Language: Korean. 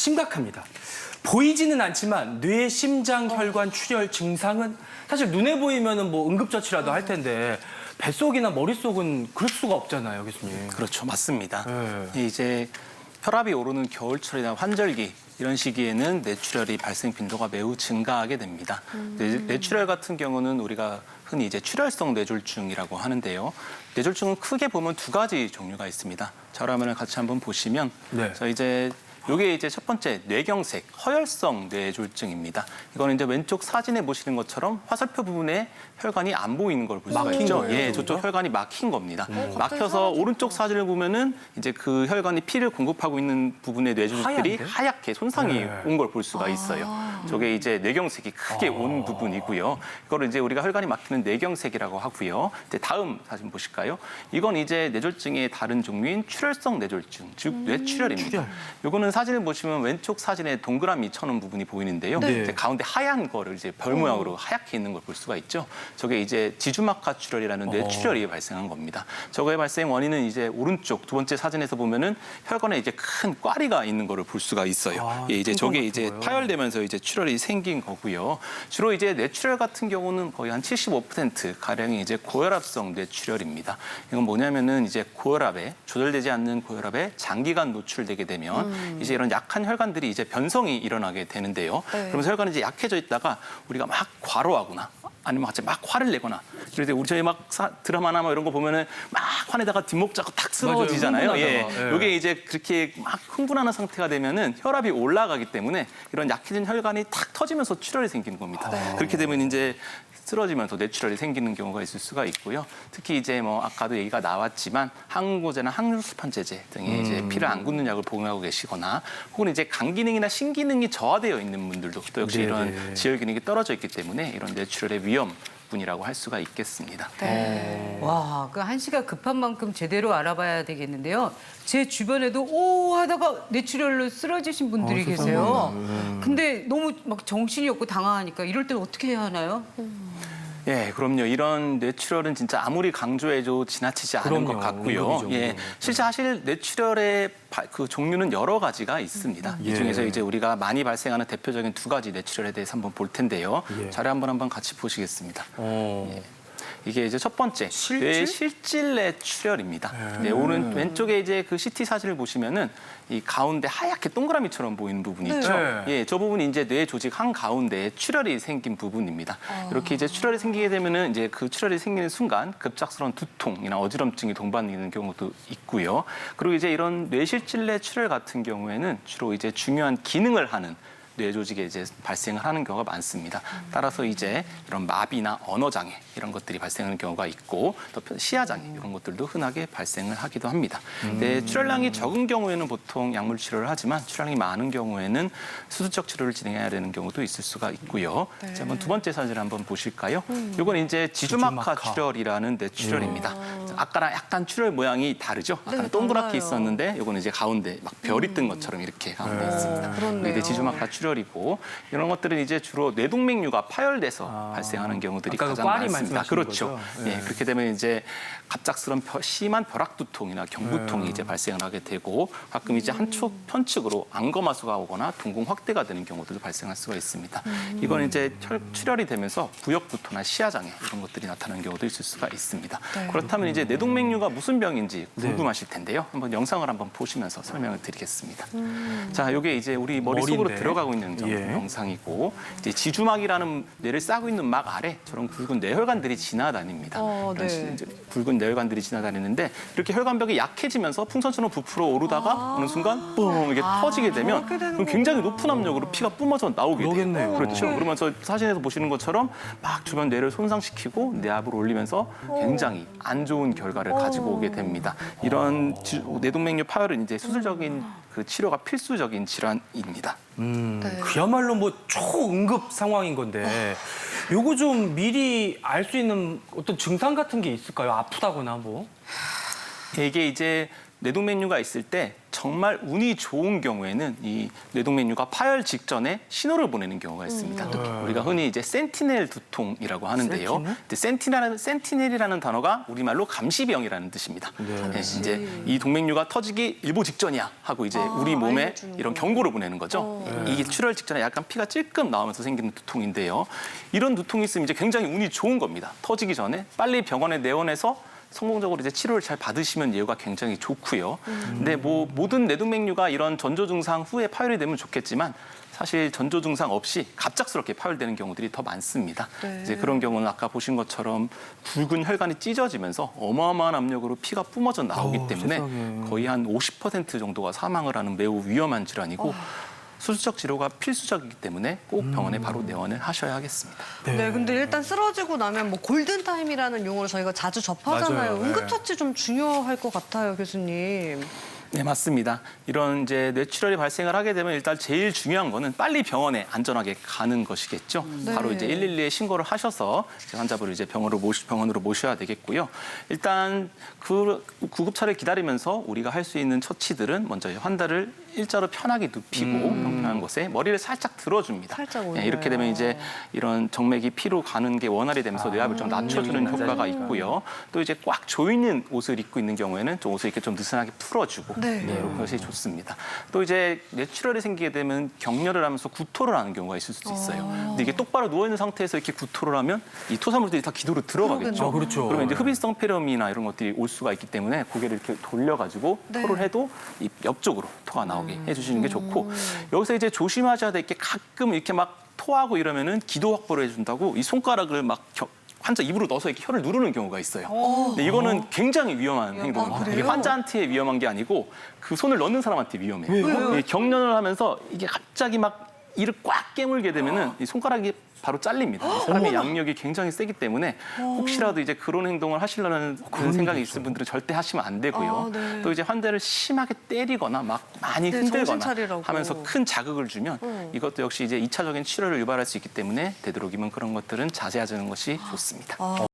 심각합니다. 보이지는 않지만 뇌, 심장, 혈관, 출혈 증상은 사실 눈에 보이면은 뭐 응급처치라도 할 텐데 뱃속이나 머릿속은 그럴 수가 없잖아요, 교수님. 그렇죠, 맞습니다. 네. 이제 혈압이 오르는 겨울철이나 환절기 이런 시기에는 뇌출혈이 발생 빈도가 매우 증가하게 됩니다. 뇌출혈 같은 경우는 우리가 흔히 이제 출혈성 뇌졸중이라고 하는데요. 뇌졸중은 크게 보면 두 가지 종류가 있습니다. 저라면을 같이 한번 보시면, 네. 요게 이제 첫 번째 뇌경색, 허혈성 뇌졸중입니다. 이거는 이제 왼쪽 사진에 보시는 것처럼 화살표 부분에 혈관이 안 보이는 걸 볼 수가 막힌 있죠. 거예요, 예, 그거? 저쪽 혈관이 막힌 겁니다. 막혀서 사라진 오른쪽 사진을 보면은 이제 그 혈관이 피를 공급하고 있는 부분의 뇌조직들이 하얀데? 하얗게 손상이 네. 온 걸 볼 수가 있어요. 저게 이제 뇌경색이 크게 온 부분이고요. 이거를 이제 우리가 혈관이 막히는 뇌경색이라고 하고요. 이제 다음 사진 보실까요? 이건 이제 뇌졸중의 다른 종류인 출혈성 뇌졸중, 즉 뇌출혈입니다. 출혈. 요거는 사진을 보시면 왼쪽 사진에 동그라미 쳐놓은 부분이 보이는데요. 네. 이제 가운데 하얀 거를 이제 별 모양으로 하얗게 있는 걸 볼 수가 있죠. 저게 이제 지주막하 출혈이라는 뇌출혈이 발생한 겁니다. 저거의 발생 원인은 이제 오른쪽 두 번째 사진에서 보면은 혈관에 이제 큰 꽈리가 있는 거를 볼 수가 있어요. 아, 예, 이제 큰 저게 거 이제 같은 거요? 파열되면서 이제 출혈이 생긴 거고요. 주로 이제 뇌출혈 같은 경우는 거의 한 75% 가량이 이제 고혈압성 뇌출혈입니다. 이건 뭐냐면은 이제 고혈압에 조절되지 않는 고혈압에 장기간 노출되게 되면 이제 이런 약한 혈관들이 이제 변성이 일어나게 되는데요. 네. 그러면서 혈관이 이제 약해져 있다가 우리가 막 과로하거나 아니면 같이 막 화를 내거나 그럴 때 우리 저희 막 드라마나 뭐 이런 거 보면은 막 화내다가 뒷목 잡고 탁 쓰러지잖아요. 맞아요. 예. 흥분하다가. 예. 요게 이제 그렇게 막 흥분하는 상태가 되면은 혈압이 올라가기 때문에 이런 약해진 혈관이 탁 터지면서 출혈이 생기는 겁니다. 그렇게 되면 이제 쓰러지면서 뇌출혈이 생기는 경우가 있을 수가 있고요. 특히 이제 뭐 아까도 얘기가 나왔지만 항응고제나 항sul판제제 등의 이제 피를 안 굳는 약을 복용하고 계시거나 혹은 이제 간 기능이나 신 기능이 저하되어 있는 분들도 또 역시 네네. 이런 지혈 기능이 떨어져 있기 때문에 이런 뇌출혈의 위험 분이라고 할 수가 있겠습니다. 와, 그 한시가 급한 만큼 제대로 알아봐야 되겠는데요. 제 주변에도 오 하다가 뇌출혈로 쓰러지신 분들이 계세요. 근데 너무 막 정신이 없고 당황하니까 이럴 때는 어떻게 해야 하나요? 예, 그럼요. 이런 뇌출혈은 진짜 아무리 강조해도 지나치지 않은 그럼요. 것 같고요. 응급이죠, 예, 응급. 실제 사실 뇌출혈의 그 종류는 여러 가지가 있습니다. 이 중에서 이제 우리가 많이 발생하는 대표적인 두 가지 뇌출혈에 대해서 한번 볼 텐데요. 예. 자료 한번 같이 보시겠습니다. 어. 이게 이제 첫 번째 실질? 뇌 실질 뇌출혈입니다. 네, 왼쪽에 이제 그 CT 사진을 보시면은 이 가운데 하얗게 동그라미처럼 보이는 부분이 있죠. 네. 예, 저 부분이 이제 뇌 조직 한 가운데에 출혈이 생긴 부분입니다. 이렇게 이제 출혈이 생기게 되면은 이제 그 출혈이 생기는 순간 급작스러운 두통이나 어지럼증이 동반되는 경우도 있고요. 그리고 이제 이런 뇌실질 뇌출혈 같은 경우에는 주로 이제 중요한 기능을 하는 뇌 조직에 이제 발생을 하는 경우가 많습니다. 따라서 이제 이런 마비나 언어 장애 이런 것들이 발생하는 경우가 있고 또 시야 장애 이런 것들도 흔하게 발생을 하기도 합니다. 네, 출혈량이 적은 경우에는 보통 약물 치료를 하지만 출혈량이 많은 경우에는 수술적 치료를 진행해야 되는 경우도 있을 수가 있고요. 자, 한번 두 번째 사진을 한번 보실까요? 이건 이제 지주막하 지주막하. 출혈이라는 뇌출혈입니다. 아까랑 약간 출혈 모양이 다르죠? 아까는 동그랗게 달라요. 있었는데 이거는 이제 가운데 막 별이 뜬 것처럼 이렇게 가운데 있습니다. 그렇네요. 이게 지주막하 출혈이고 이런 것들은 이제 주로 뇌동맥류가 파열돼서 발생하는 경우들이 아까 그 가장 꽈리 많습니다. 말씀하시는 그렇죠. 거죠? 예, 그렇게 되면 이제 갑작스러운 심한 벼락두통이나 경부통이 이제 발생을 하게 되고 가끔 이제 한쪽 편측으로 안검하수가 오거나 둥근 확대가 되는 경우들도 발생할 수가 있습니다. 이건 이제 출혈이 되면서 부역부토나 시야장애 이런 것들이 나타나는 경우도 있을 수가 있습니다. 그렇다면 이제 뇌동맥류가 무슨 병인지 궁금하실 텐데요. 한번 영상을 한번 보시면서 설명을 드리겠습니다. 자, 이게 이제 우리 머릿속으로 머리인데. 들어가고 있는 예. 영상이고 이제 지주막이라는 뇌를 싸고 있는 막 아래 저런 굵은 뇌혈관들이 지나다닙니다. 네. 이제 굵은 뇌혈관들이 지나다니는데 이렇게 혈관벽이 약해지면서 풍선처럼 부풀어 오르다가 어느 순간 뻥 이게 터지게 되면 그럼 굉장히 높은 압력으로 피가 뿜어져 나오게 돼요. 그러겠네요. 그렇죠. 그러면서 사진에서 보시는 것처럼 막 주변 뇌를 손상시키고 뇌압을 올리면서 굉장히 안 좋은 결과를 가지고 오게 됩니다. 이런 뇌동맥류 파열은 이제 수술적인 그 치료가 필수적인 질환입니다. 그야말로 뭐 초응급 상황인 건데 요거 좀 미리 알 수 있는 어떤 증상 같은 게 있을까요? 아프다거나 뭐. 이게 이제 뇌동맥류가 있을 때 정말 운이 좋은 경우에는 이 뇌동맥류가 파열 직전에 신호를 보내는 경우가 있습니다. 우리가 흔히 이제 센티넬 두통이라고 하는데요. 이제 센티넬이라는 단어가 우리말로 감시병이라는 뜻입니다. 네, 이제 이 동맥류가 터지기 일보 직전이야 하고 이제 우리 몸에 알려주는 이런 경고를 보내는 거죠. 이게 출혈 직전에 약간 피가 찔끔 나오면서 생기는 두통인데요. 이런 두통이 있으면 이제 굉장히 운이 좋은 겁니다. 터지기 전에 빨리 병원에 내원해서 성공적으로 이제 치료를 잘 받으시면 예후가 굉장히 좋고요. 근데 뭐 모든 뇌동맥류가 이런 전조 증상 후에 파열이 되면 좋겠지만 사실 전조 증상 없이 갑작스럽게 파열되는 경우들이 더 많습니다. 이제 그런 경우는 아까 보신 것처럼 굵은 혈관이 찢어지면서 어마어마한 압력으로 피가 뿜어져 나오기 때문에 세상에. 거의 한 50% 정도가 사망을 하는 매우 위험한 질환이고 수술적 치료가 필수적이기 때문에 꼭 병원에 바로 내원을 하셔야 하겠습니다. 네, 근데 일단 쓰러지고 나면 뭐 골든타임이라는 용어를 저희가 자주 접하잖아요. 맞아요. 응급처치 좀 중요할 것 같아요, 교수님. 네, 맞습니다. 이런 이제 뇌출혈이 발생을 하게 되면 일단 제일 중요한 거는 빨리 병원에 안전하게 가는 것이겠죠. 네. 바로 이제 112에 신고를 하셔서 환자분을 이제 병원으로 모셔야 되겠고요. 일단 그 구급차를 기다리면서 우리가 할 수 있는 처치들은 먼저 환자를 일자로 편하게 눕히고 평평한 곳에 머리를 살짝 들어줍니다. 살짝 네, 올려요. 이렇게 되면 이제 이런 정맥이 피로 가는 게 원활히 되면서 뇌압을 좀 낮춰주는 효과가 있고요. 또 이제 꽉 조이는 옷을 입고 있는 경우에는 좀 옷을 이렇게 좀 느슨하게 풀어주고 네. 이런 것이 좋습니다. 또 이제 뇌출혈이 생기게 되면 격렬을 하면서 구토를 하는 경우가 있을 수도 있어요. 근데 이게 똑바로 누워 있는 상태에서 이렇게 구토를 하면 이 토사물들이 다 기도로 들어가겠죠. 그렇죠. 그러면 이제 흡인성 폐렴이나 이런 것들이 올 수가 있기 때문에 고개를 이렇게 돌려가지고 네. 토를 해도 이 옆쪽으로 토가 나오게 해주시는 게 좋고 여기서 이제 조심하셔야 될 게 가끔 이렇게 막 토하고 이러면은 기도 확보를 해준다고 이 손가락을 막 환자 입으로 넣어서 이렇게 혀를 누르는 경우가 있어요. 근데 이거는 굉장히 위험한 행동입니다. 이게 환자한테 위험한 게 아니고 그 손을 넣는 사람한테 위험해요. 이게 경련을 하면서 이게 갑자기 막 이를 꽉 깨물게 되면은 이 손가락이 바로 잘립니다. 사람의 양력이 굉장히 세기 때문에 혹시라도 이제 그런 행동을 하시려는 그런 생각이 있을 분들은 절대 하시면 안 되고요. 네. 또 이제 환자를 심하게 때리거나 막 많이 네, 정신 흔들거나 차리라고. 하면서 큰 자극을 주면 이것도 역시 이제 2차적인 치료를 유발할 수 있기 때문에 되도록이면 그런 것들은 자제하는 것이 좋습니다.